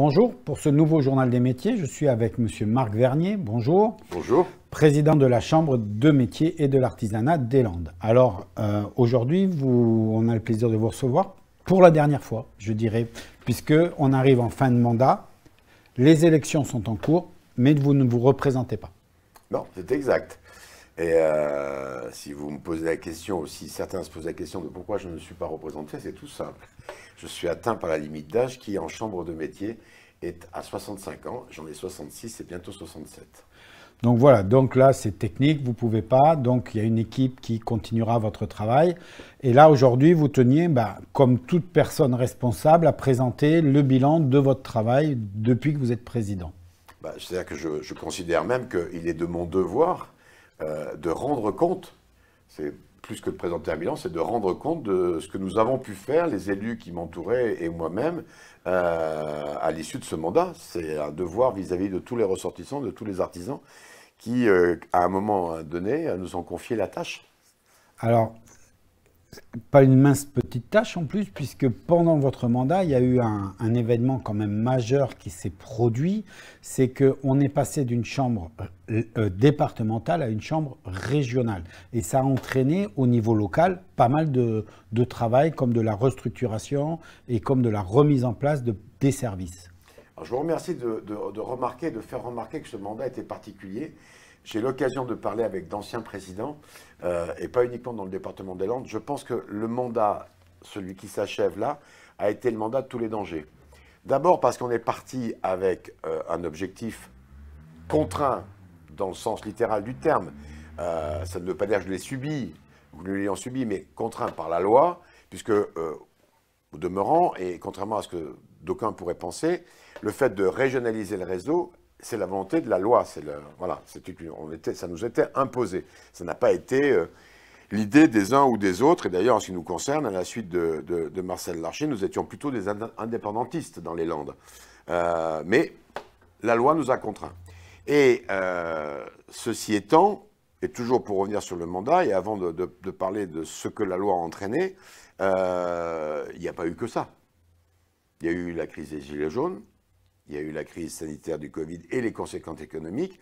Bonjour, pour ce nouveau journal des métiers, je suis avec Monsieur Marc Vernier. Bonjour. Bonjour. Président de la Chambre de métiers et de l'artisanat des Landes. Alors, aujourd'hui, on a le plaisir de vous recevoir pour la dernière fois, je dirais, puisqu'on arrive en fin de mandat, les élections sont en cours, mais vous ne vous représentez pas. Non, c'est exact. Et si vous me posez la question, ou si certains se posent la question de pourquoi je ne suis pas représenté, c'est tout simple. Je suis atteint par la limite d'âge qui, en chambre de métier, est à 65 ans. J'en ai 66 et bientôt 67. Donc voilà, donc là c'est technique, vous ne pouvez pas, donc il y a une équipe qui continuera votre travail. Et là aujourd'hui, vous teniez, comme toute personne responsable, à présenter le bilan de votre travail depuis que vous êtes président. C'est-à-dire que je considère même qu'il est de mon devoir de rendre compte, c'est plus que de présenter un bilan, c'est de rendre compte de ce que nous avons pu faire, les élus qui m'entouraient et moi-même, à l'issue de ce mandat. C'est un devoir vis-à-vis de tous les ressortissants, de tous les artisans qui, à un moment donné, nous ont confié la tâche. Alors, pas une mince petite tâche en plus, puisque pendant votre mandat, il y a eu un événement quand même majeur qui s'est produit, c'est qu'on est passé d'une chambre départementale à une chambre régionale. Et ça a entraîné au niveau local pas mal de travail, comme de la restructuration et comme de la remise en place des services. Alors, je vous remercie de faire remarquer que ce mandat était particulier. J'ai l'occasion de parler avec d'anciens présidents, et pas uniquement dans le département des Landes. Je pense que le mandat, celui qui s'achève là, a été le mandat de tous les dangers. D'abord parce qu'on est parti avec un objectif contraint, dans le sens littéral du terme. Ça ne veut pas dire que je l'ai subi, ou que nous l'ayons subi, mais contraint par la loi, puisque, au demeurant, et contrairement à ce que d'aucuns pourraient penser, le fait de régionaliser le réseau, c'est la volonté de la loi. Voilà, ça nous était imposé. Ça n'a pas été l'idée des uns ou des autres. Et d'ailleurs, en ce qui nous concerne, à la suite de Marcel Larcher, nous étions plutôt des indépendantistes dans les Landes. Mais la loi nous a contraints. Et ceci étant, et toujours pour revenir sur le mandat, et avant de parler de ce que la loi a entraîné, il n'y a pas eu que ça. Il y a eu la crise des Gilets jaunes, il y a eu la crise sanitaire du Covid et les conséquences économiques.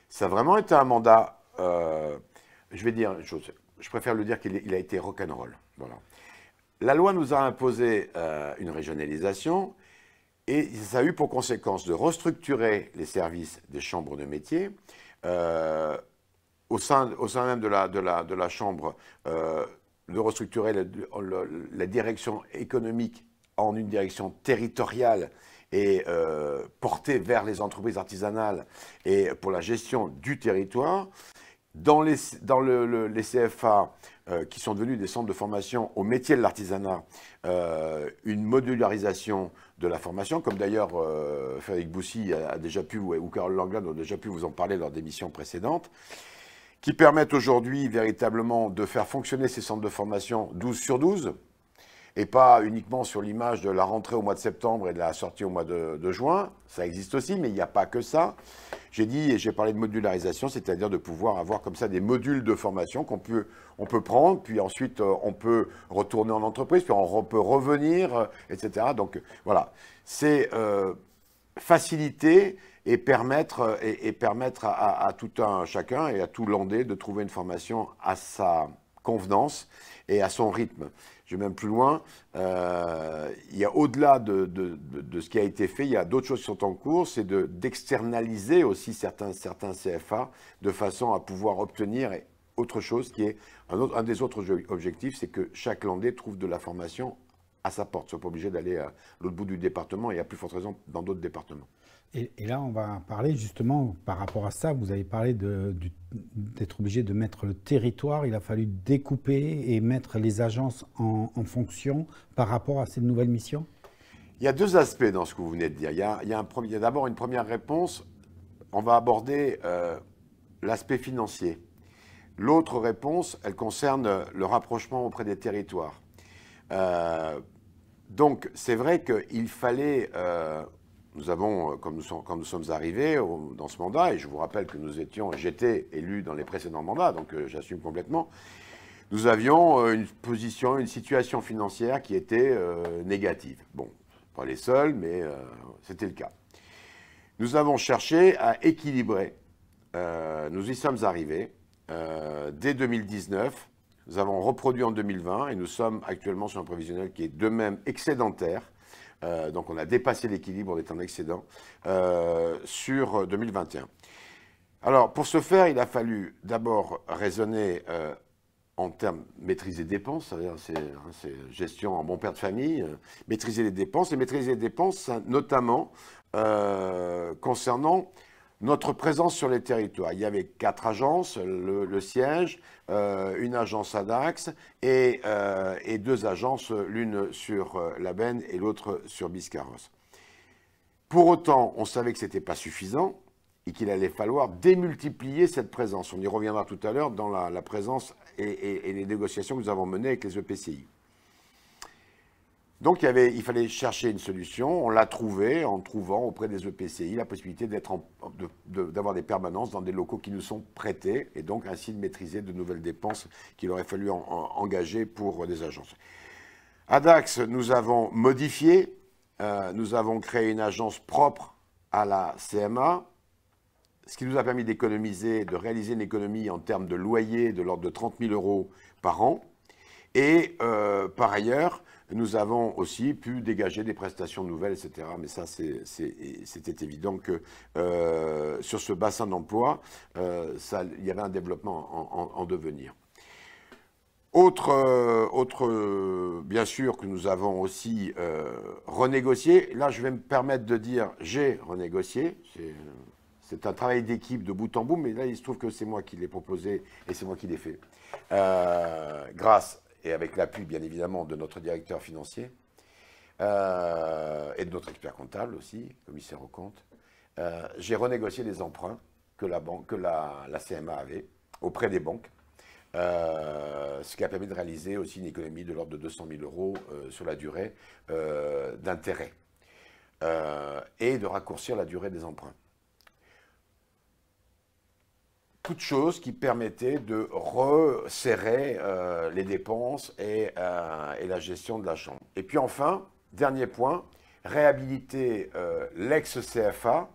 Ça a vraiment été un mandat, je vais dire une chose, je préfère le dire qu'il a été rock'n'roll. Voilà. La loi nous a imposé une régionalisation et ça a eu pour conséquence de restructurer les services des chambres de métiers. Au sein même de la chambre, de restructurer la direction économique en une direction territoriale et portée vers les entreprises artisanales et pour la gestion du territoire. Dans les CFA, qui sont devenus des centres de formation au métier de l'artisanat, une modularisation de la formation, comme d'ailleurs Frédéric Boussy a déjà pu, ou Carole Langlade ont déjà pu vous en parler lors d'émissions précédentes, qui permettent aujourd'hui véritablement de faire fonctionner ces centres de formation 12 sur 12, et pas uniquement sur l'image de la rentrée au mois de septembre et de la sortie au mois de juin. Ça existe aussi, mais il n'y a pas que ça. J'ai dit, et j'ai parlé de modularisation, c'est-à-dire de pouvoir avoir comme ça des modules de formation qu'on peut prendre, puis ensuite on peut retourner en entreprise, puis on peut revenir, etc. Donc voilà, c'est faciliter et permettre à tout un chacun et à tout Landais de trouver une formation à sa convenance et à son rythme. Je vais même plus loin, il y a au-delà de ce qui a été fait, il y a d'autres choses qui sont en cours, c'est d'externaliser aussi certains CFA de façon à pouvoir obtenir autre chose qui est un des autres objectifs, c'est que chaque Landais trouve de la formation à sa porte, ne soit pas obligé d'aller à l'autre bout du département et à plus forte raison dans d'autres départements. Et là, on va parler justement par rapport à ça. Vous avez parlé d'être obligé de mettre le territoire. Il a fallu découper et mettre les agences en fonction par rapport à cette nouvelle mission. Il y a deux aspects dans ce que vous venez de dire. Il y a d'abord une première réponse. On va aborder l'aspect financier. L'autre réponse, elle concerne le rapprochement auprès des territoires. Donc, c'est vrai qu'il fallait... Nous avons, quand nous sommes arrivés dans ce mandat, et je vous rappelle que j'étais élu dans les précédents mandats, donc j'assume complètement, nous avions une situation financière qui était négative. Bon, Pas les seuls, mais c'était le cas. Nous avons cherché à équilibrer. Nous y sommes arrivés. Dès 2019, nous avons reproduit en 2020 et nous sommes actuellement sur un prévisionnel qui est de même excédentaire. Donc on a dépassé l'équilibre, on est en excédent sur 2021. Alors pour ce faire, il a fallu d'abord raisonner en termes maîtriser dépenses, c'est gestion en bon père de famille, maîtriser les dépenses. Et maîtriser les dépenses, notamment concernant notre présence sur les territoires. Il y avait 4 agences, le siège, une agence à Dax et 2 agences, l'une sur la Benne et l'autre sur Biscarrosse. Pour autant, on savait que ce n'était pas suffisant et qu'il allait falloir démultiplier cette présence. On y reviendra tout à l'heure dans la présence et les négociations que nous avons menées avec les EPCI. Donc il fallait chercher une solution, on l'a trouvé en trouvant auprès des EPCI la possibilité d'avoir des permanences dans des locaux qui nous sont prêtés et donc ainsi de maîtriser de nouvelles dépenses qu'il aurait fallu engager pour des agences. À Dax, nous avons modifié, nous avons créé une agence propre à la CMA, ce qui nous a permis d'économiser, de réaliser une économie en termes de loyer de l'ordre de 30 000 € par an. Et par ailleurs, nous avons aussi pu dégager des prestations nouvelles, etc. Mais ça, c'était évident que sur ce bassin d'emploi, il y avait un développement en devenir. Bien sûr, que nous avons aussi renégocié. Là, je vais me permettre de dire, j'ai renégocié. C'est un travail d'équipe de bout en bout, mais là, il se trouve que c'est moi qui l'ai proposé et c'est moi qui l'ai fait. Grâce et avec l'appui, bien évidemment, de notre directeur financier et de notre expert comptable aussi, commissaire aux comptes, j'ai renégocié les emprunts que la CMA avait auprès des banques, ce qui a permis de réaliser aussi une économie de l'ordre de 200 000 € sur la durée d'intérêt et de raccourcir la durée des emprunts. Toutes choses qui permettaient de resserrer les dépenses et la gestion de la chambre. Et puis enfin, dernier point, réhabiliter l'ex-CFA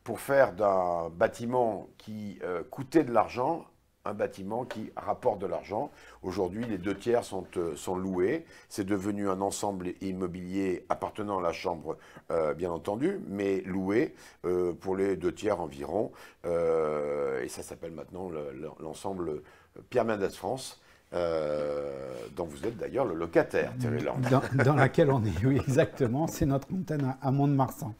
pour faire d'un bâtiment qui coûtait de l'argent un bâtiment qui rapporte de l'argent. Aujourd'hui, les 2 tiers sont loués. C'est devenu un ensemble immobilier appartenant à la Chambre, bien entendu, mais loué pour les 2 tiers environ. Et ça s'appelle maintenant l'ensemble Pierre Mendès France, dont vous êtes d'ailleurs le locataire, Thierry Land. Dans laquelle on est, oui, exactement. C'est notre antenne à Mont-de-Marsan.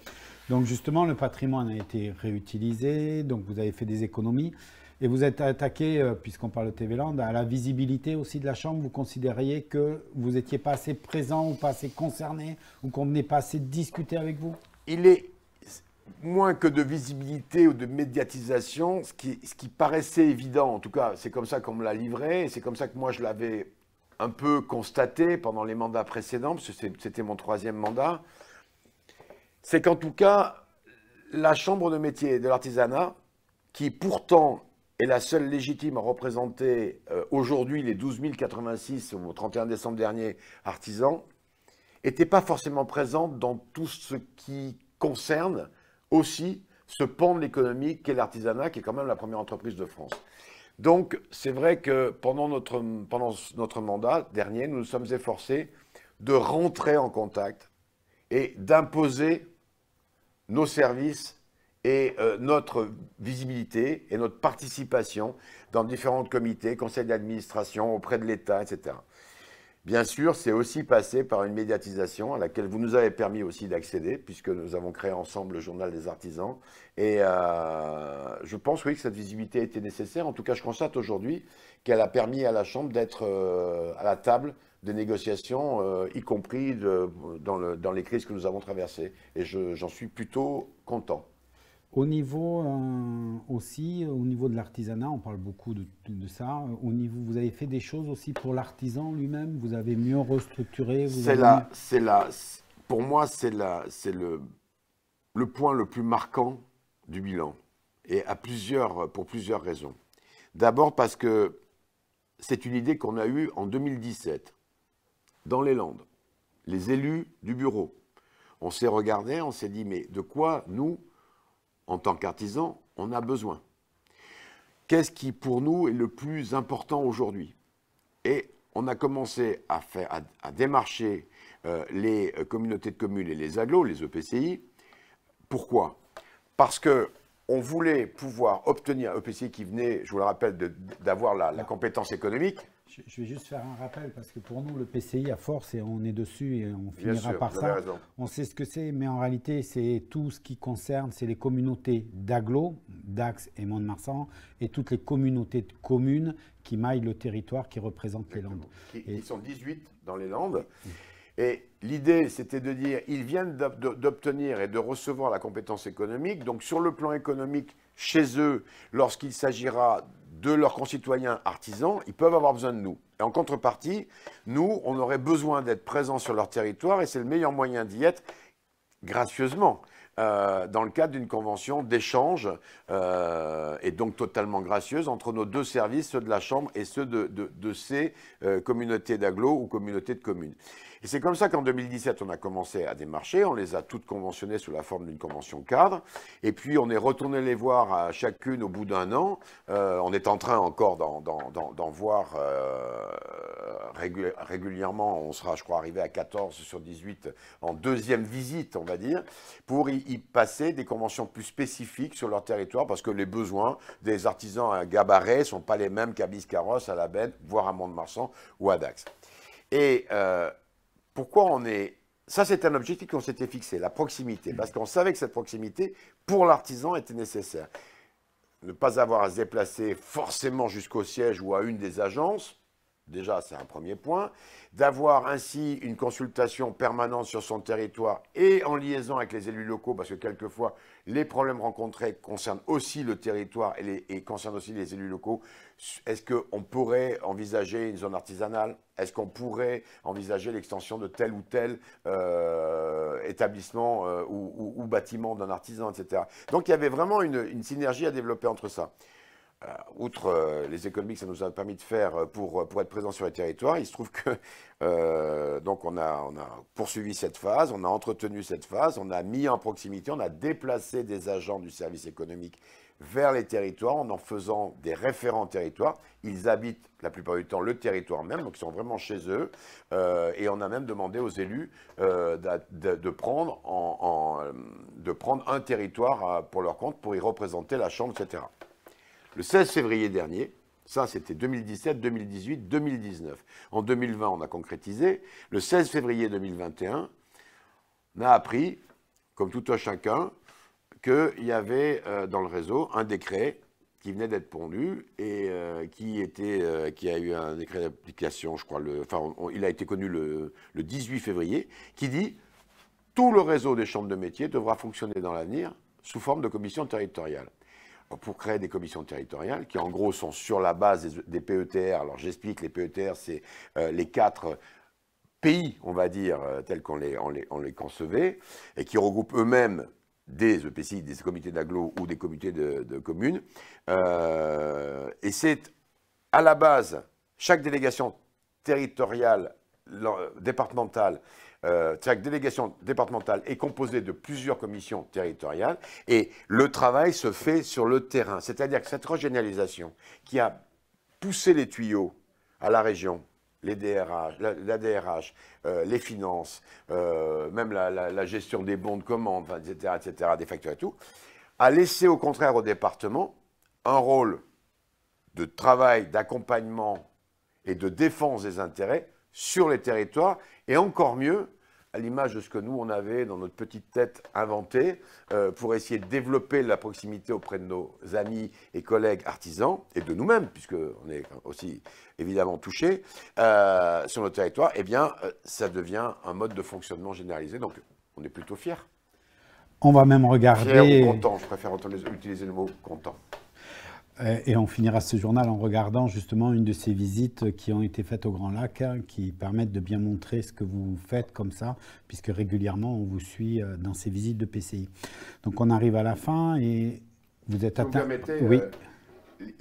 Donc justement, le patrimoine a été réutilisé, donc vous avez fait des économies. Et vous êtes attaqué, puisqu'on parle de TV Land, à la visibilité aussi de la Chambre. Vous considériez que vous n'étiez pas assez présent ou pas assez concerné ou qu'on venait pas assez discuter avec vous? Il est moins que de visibilité ou de médiatisation, ce qui paraissait évident. En tout cas, c'est comme ça qu'on me l'a livré et c'est comme ça que moi je l'avais un peu constaté pendant les mandats précédents, parce que c'était mon 3e mandat. C'est qu'en tout cas, la Chambre de métier et de l'artisanat, qui pourtant est la seule légitime à représenter aujourd'hui les 12 086 au 31 décembre dernier artisans, n'était pas forcément présente dans tout ce qui concerne aussi ce pan de l'économie qu'est l'artisanat, qui est quand même la première entreprise de France. Donc c'est vrai que pendant notre mandat dernier, nous nous sommes efforcés de rentrer en contact et d'imposer nos services et notre visibilité et notre participation dans différents comités, conseils d'administration, auprès de l'État, etc. Bien sûr, c'est aussi passé par une médiatisation à laquelle vous nous avez permis aussi d'accéder, puisque nous avons créé ensemble le Journal des Artisans. Et je pense, oui, que cette visibilité était nécessaire. En tout cas, je constate aujourd'hui qu'elle a permis à la Chambre d'être à la table des négociations, y compris dans les crises que nous avons traversées. Et j'en suis plutôt content. Au niveau aussi, au niveau de l'artisanat, on parle beaucoup de ça. Au niveau, vous avez fait des choses aussi pour l'artisan lui-même. Vous avez mieux restructuré. Pour moi, c'est le point le plus marquant du bilan, et pour plusieurs raisons. D'abord parce que c'est une idée qu'on a eue en 2017 dans les Landes. Les élus du bureau on s'est regardé, on s'est dit, mais de quoi nous, en tant qu'artisans, on a besoin? Qu'est-ce qui, pour nous, est le plus important aujourd'hui? Et on a commencé à démarcher les communautés de communes et les agglos, les EPCI. Pourquoi? Parce qu'on voulait pouvoir obtenir, EPCI qui venait, je vous le rappelle, d'avoir la compétence économique. Je vais juste faire un rappel parce que pour nous, le PCI, à force, et on est dessus et on Bien finira sûr, par vous avez ça. raison. On sait ce que c'est, mais en réalité, c'est tout ce qui concerne, c'est les communautés d'agglos, Dax et Mont-de-Marsan, et toutes les communautés de communes qui maillent le territoire, qui représentent les Landes. Qui sont 18 dans les Landes. Et l'idée, c'était de dire, ils viennent d'obtenir et de recevoir la compétence économique. Donc, sur le plan économique, chez eux, lorsqu'il s'agira de leurs concitoyens artisans, ils peuvent avoir besoin de nous. Et en contrepartie, nous, on aurait besoin d'être présents sur leur territoire et c'est le meilleur moyen d'y être gracieusement. Dans le cadre d'une convention d'échange, et donc totalement gracieuse, entre nos deux services, ceux de la Chambre et ceux de ces communautés d'agglos ou communautés de communes. Et c'est comme ça qu'en 2017, on a commencé à démarcher, on les a toutes conventionnées sous la forme d'une convention cadre, et puis on est retourné les voir à chacune au bout d'un an. On est en train encore d'en voir régulièrement, on sera, je crois, arrivé à 14 sur 18 en deuxième visite, on va dire, pour y passer des conventions plus spécifiques sur leur territoire, parce que les besoins des artisans à Gabaret ne sont pas les mêmes qu'à Biscarrosse, à La Benne, voire à Mont-de-Marsan ou à Dax. Et pourquoi on est... Ça, c'est un objectif qu'on s'était fixé, la proximité, parce qu'on savait que cette proximité, pour l'artisan, était nécessaire. Ne pas avoir à se déplacer forcément jusqu'au siège ou à une des agences, déjà, c'est un premier point. D'avoir ainsi une consultation permanente sur son territoire et en liaison avec les élus locaux, parce que quelquefois, les problèmes rencontrés concernent aussi le territoire et concernent aussi les élus locaux. Est-ce qu'on pourrait envisager une zone artisanale? Est-ce qu'on pourrait envisager l'extension de tel ou tel établissement ou bâtiment d'un artisan, etc. Donc, il y avait vraiment une synergie à développer entre ça. Outre les économies que ça nous a permis de faire pour être présent sur les territoires, il se trouve que donc on a poursuivi cette phase, on a entretenu cette phase, on a mis en proximité, on a déplacé des agents du service économique vers les territoires en faisant des référents territoires. Ils habitent la plupart du temps le territoire même, donc ils sont vraiment chez eux. Et on a même demandé aux élus de prendre un territoire pour leur compte pour y représenter la Chambre, etc. Le 16 février dernier, ça c'était 2017, 2018, 2019. En 2020, on a concrétisé. Le 16 février 2021, on a appris, comme tout un chacun, qu'il y avait dans le réseau un décret qui venait d'être pondu et qui a eu un décret d'application, je crois, il a été connu le 18 février, qui dit « Tout le réseau des chambres de métiers devra fonctionner dans l'avenir sous forme de commission territoriale ». Pour créer des commissions territoriales qui, en gros, sont sur la base des PETR. Alors, j'explique, les PETR, c'est les 4 pays, on va dire, tels qu'on les concevait, et qui regroupent eux-mêmes des EPCI, des comités d'agglo ou des comités de communes. Et c'est à la base, chaque délégation territoriale, départementale, chaque délégation départementale est composée de plusieurs commissions territoriales et le travail se fait sur le terrain. C'est-à-dire que cette régionalisation qui a poussé les tuyaux à la région, les DRH, la DRH, les finances, même la gestion des bons de commande, etc., des factures et tout, a laissé au contraire au département un rôle de travail, d'accompagnement et de défense des intérêts sur les territoires, et encore mieux, à l'image de ce que nous, on avait dans notre petite tête inventée, pour essayer de développer la proximité auprès de nos amis et collègues artisans, et de nous-mêmes, puisqu'on est aussi évidemment touchés, sur nos territoires, eh bien, ça devient un mode de fonctionnement généralisé, donc on est plutôt fiers. On va même regarder... Fiers ou contents, je préfère utiliser le mot content. Et on finira ce journal en regardant justement une de ces visites qui ont été faites au Grand Lac, hein, qui permettent de bien montrer ce que vous faites comme ça, puisque régulièrement on vous suit dans ces visites de PCI. Donc on arrive à la fin et vous êtes atteint... Vous permettez, oui.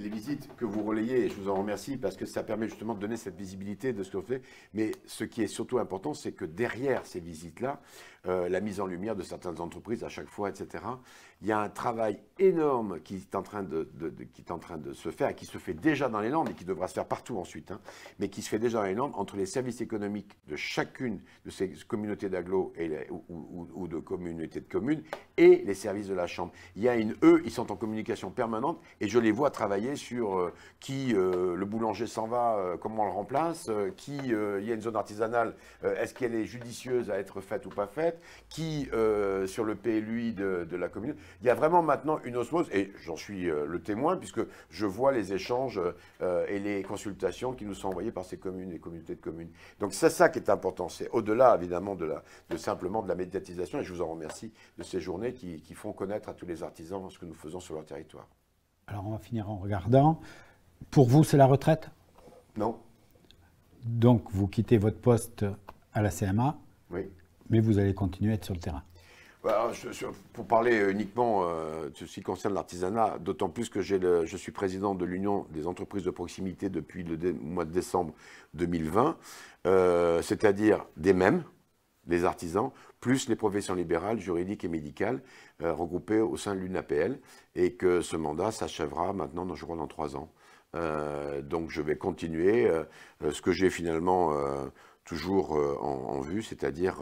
Les visites que vous relayez, et je vous en remercie parce que ça permet justement de donner cette visibilité de ce que vous faites, mais ce qui est surtout important, c'est que derrière ces visites-là, la mise en lumière de certaines entreprises à chaque fois, etc. Il y a un travail énorme qui est en train de se faire, et qui se fait déjà dans les Landes et qui devra se faire partout ensuite, hein, mais qui se fait déjà dans les Landes entre les services économiques de chacune de ces communautés d'agglos ou de communautés de communes et les services de la Chambre. Eux, ils sont en communication permanente et je les vois travailler sur le boulanger s'en va, comment on le remplace, il y a une zone artisanale, est-ce qu'elle est judicieuse à être faite ou pas faite, sur le PLUI de la commune. Il y a vraiment maintenant une osmose, et j'en suis le témoin, puisque je vois les échanges et les consultations qui nous sont envoyées par ces communes et communautés de communes. Donc c'est ça qui est important, c'est au-delà évidemment simplement de la médiatisation, et je vous en remercie de ces journées qui font connaître à tous les artisans ce que nous faisons sur leur territoire. Alors on va finir en regardant. Pour vous, c'est la retraite? Non. Donc vous quittez votre poste à la CMA, oui, mais vous allez continuer à être sur le terrain. Alors, pour parler uniquement de ce qui concerne l'artisanat, d'autant plus que je suis président de l'Union des entreprises de proximité depuis le mois de décembre 2020, c'est-à-dire des artisans, plus les professions libérales, juridiques et médicales regroupées au sein de l'UNAPL, et que ce mandat s'achèvera maintenant, je crois, dans 3 ans. Donc je vais continuer ce que j'ai finalement toujours en vue, c'est-à-dire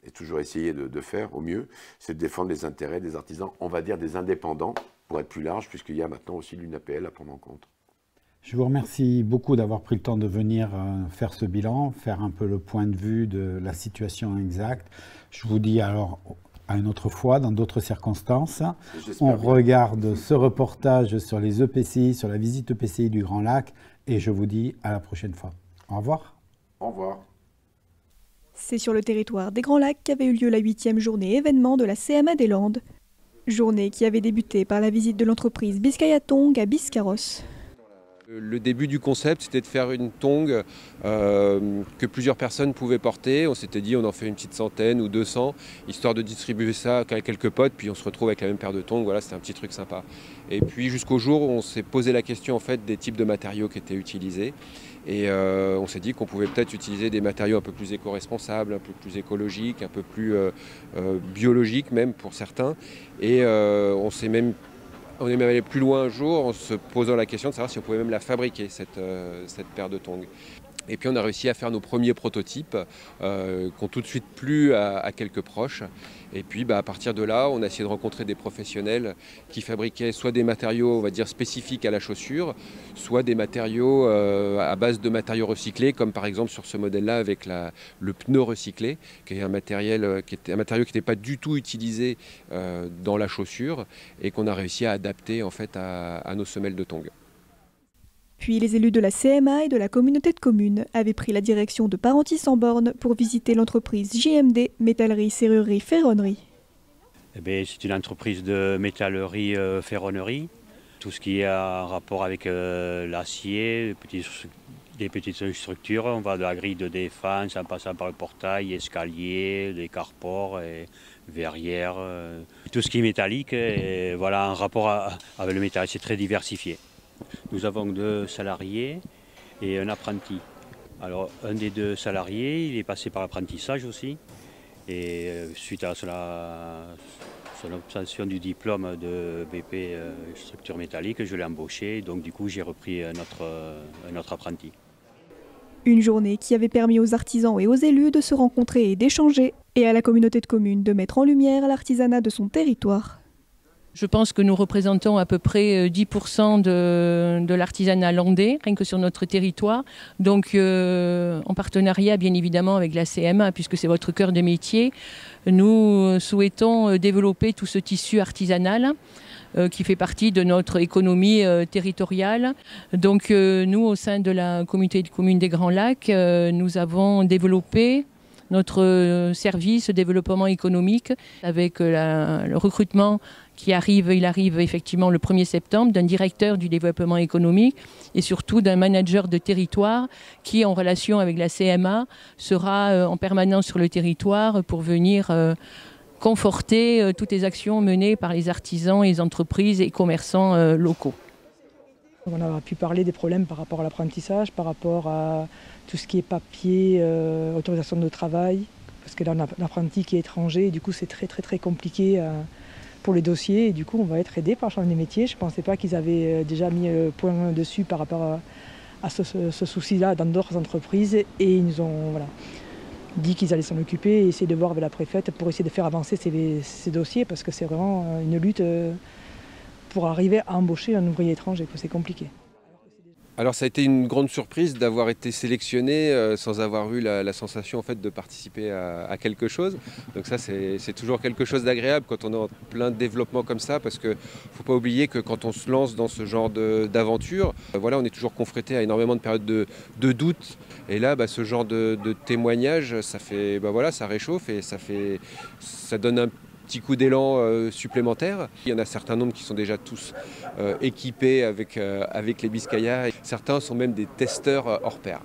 et toujours essayer de faire au mieux, c'est de défendre les intérêts des artisans, on va dire des indépendants, pour être plus large, puisqu'il y a maintenant aussi l'UNAPL à prendre en compte. Je vous remercie beaucoup d'avoir pris le temps de venir faire ce bilan, faire un peu le point de vue de la situation exacte. Je vous dis alors à une autre fois, dans d'autres circonstances. On regarde ce reportage sur les EPCI, sur la visite EPCI du Grand Lac, et je vous dis à la prochaine fois. Au revoir. Au revoir. C'est sur le territoire des Grands Lacs qu'avait eu lieu la 8e journée événement de la CMA des Landes. Journée qui avait débuté par la visite de l'entreprise Biscayatong à Biscarrosse. Le début du concept, c'était de faire une tongue que plusieurs personnes pouvaient porter. On s'était dit on en fait une petite centaine ou 200, histoire de distribuer ça à quelques potes, puis on se retrouve avec la même paire de tongs. Voilà, c'était un petit truc sympa. Et puis jusqu'au jour où on s'est posé la question en fait, des types de matériaux qui étaient utilisés. Et on s'est dit qu'on pouvait peut-être utiliser des matériaux un peu plus éco-responsables, un peu plus écologiques, un peu plus biologiques même pour certains. Et on est même allé plus loin un jour en se posant la question de savoir si on pouvait même la fabriquer, cette paire de tongs. Et puis on a réussi à faire nos premiers prototypes qui ont tout de suite plu à quelques proches. Et puis à partir de là, on a essayé de rencontrer des professionnels qui fabriquaient soit des matériaux, on va dire, spécifiques à la chaussure, soit des matériaux à base de matériaux recyclés, comme par exemple sur ce modèle-là avec le pneu recyclé, qui est un matériau qui n'était pas du tout utilisé dans la chaussure et qu'on a réussi à adapter en fait à nos semelles de tongs. Puis les élus de la CMA et de la communauté de communes avaient pris la direction de Parentis-en-Born pour visiter l'entreprise JMD, métallerie, serrurerie, ferronnerie. C'est une entreprise de métallerie, ferronnerie. Tout ce qui est en rapport avec l'acier, des petites structures. On va de la grille de défense en passant par le portail, escalier, les carports, et verrières. Tout ce qui est métallique, et voilà, en rapport avec le métal, c'est très diversifié. Nous avons 2 salariés et un apprenti. Alors, un des 2 salariés, il est passé par l'apprentissage aussi. Et suite à son obtention du diplôme de BP structure métallique, je l'ai embauché. Donc, du coup, j'ai repris un autre apprenti. Une journée qui avait permis aux artisans et aux élus de se rencontrer et d'échanger, et à la communauté de communes de mettre en lumière l'artisanat de son territoire. Je pense que nous représentons à peu près 10% de l'artisanat landais, rien que sur notre territoire. Donc en partenariat bien évidemment avec la CMA, puisque c'est votre cœur de métier, nous souhaitons développer tout ce tissu artisanal qui fait partie de notre économie territoriale. Donc nous, au sein de la communauté de communes des Grands Lacs, nous avons développé notre service développement économique avec le recrutement il arrive effectivement le 1er septembre, d'un directeur du développement économique et surtout d'un manager de territoire qui, en relation avec la CMA, sera en permanence sur le territoire pour venir conforter toutes les actions menées par les artisans, les entreprises et commerçants locaux. On a pu parler des problèmes par rapport à l'apprentissage, par rapport à tout ce qui est papier, autorisation de travail, Parce que là, on a un apprenti qui est étranger, et du coup, c'est très compliqué pour les dossiers. Et du coup, on va être aidé par la Chambre des métiers. Je ne pensais pas qu'ils avaient déjà mis point dessus par rapport à ce souci-là dans d'autres entreprises. Et ils nous ont dit qu'ils allaient s'en occuper et essayer de voir avec la préfète pour essayer de faire avancer ces dossiers, parce que c'est vraiment une lutte pour arriver à embaucher un ouvrier étranger, que c'est compliqué. Alors ça a été une grande surprise d'avoir été sélectionné sans avoir eu la sensation en fait, de participer à quelque chose. Donc ça c'est toujours quelque chose d'agréable quand on est en plein développement comme ça, parce qu'il ne faut pas oublier que quand on se lance dans ce genre d'aventure, on est toujours confronté à énormément de périodes de doute. Et là ce genre de témoignage, ça fait ça réchauffe et ça donne un petit coup d'élan supplémentaire. Il y en a un certain nombre qui sont déjà tous équipés avec les Biscaya. Certains sont même des testeurs hors pair.